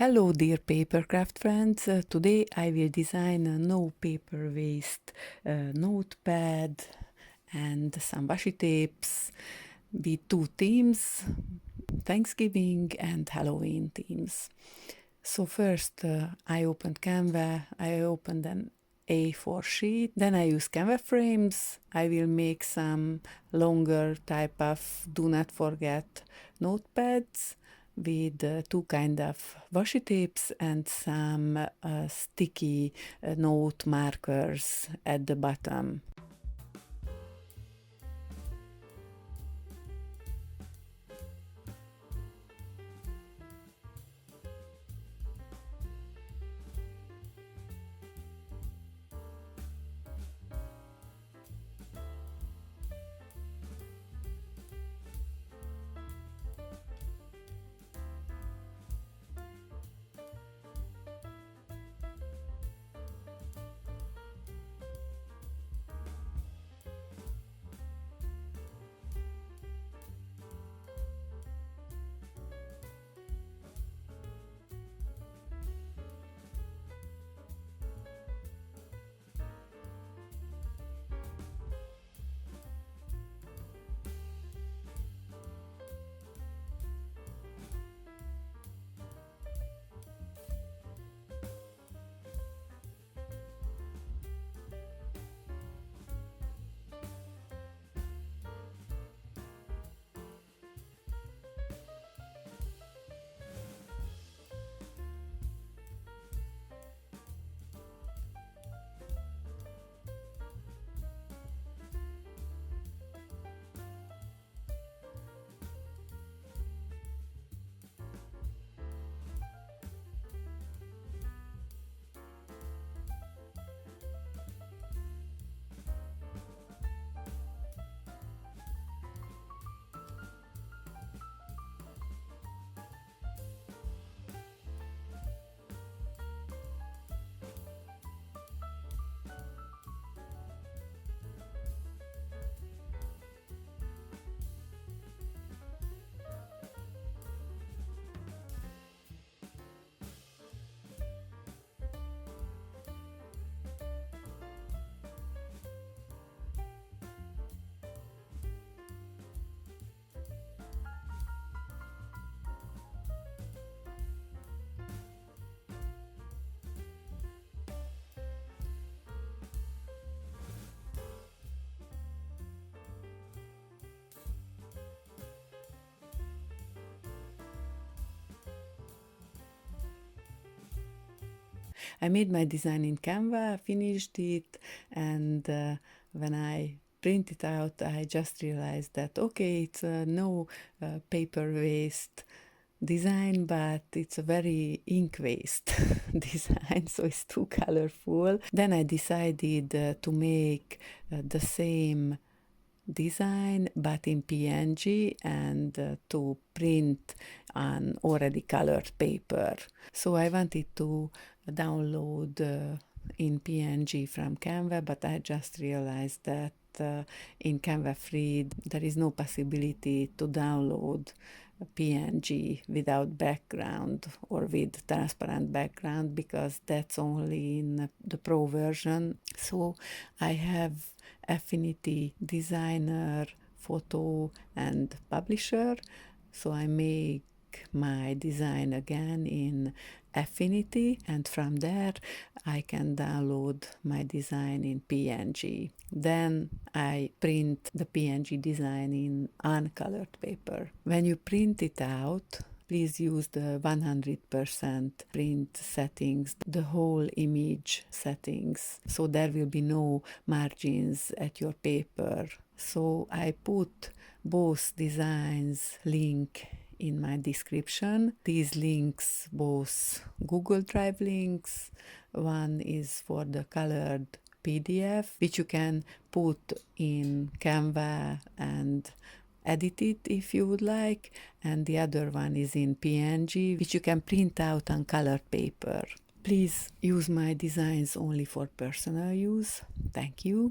Hello dear papercraft friends, today I will design a no paper waste notepad and some washi tapes with two themes, Thanksgiving and Halloween themes. So first I opened Canva, I opened an A4 sheet, then I use Canva frames. I will make some longer type of do not forget notepads with two kind of washi tapes and some sticky note markers at the bottom. I made my design in Canva, finished it, and when I print it out, I just realized that okay, it's no paper waste design, but it's a very ink waste design, so it's too colorful. Then I decided to make the same design but in PNG and to print on already colored paper. So I wanted to download in PNG from Canva, but I just realized that in Canva Free there is no possibility to download PNG without background or with transparent background because that's only in the pro version. So I have Affinity Designer, Photo and Publisher. So I make my design again in Affinity, and from there I can download my design in PNG. Then I print the PNG design in uncolored paper. When you print it out, please use the 100% print settings, the whole image settings, so there will be no margins at your paper. So I put both designs link in my description. These links, both Google Drive links, one is for the colored PDF, which you can put in Canva and edit it if you would like, and the other one is in PNG, which you can print out on colored paper. Please use my designs only for personal use. Thank you.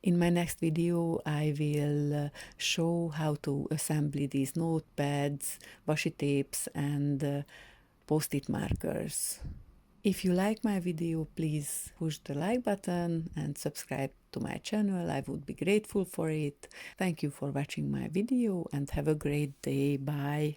In my next video, I will show how to assemble these notepads, washi tapes, and post-it markers. If you like my video, please push the like button and subscribe to my channel. I would be grateful for it. Thank you for watching my video and have a great day. Bye.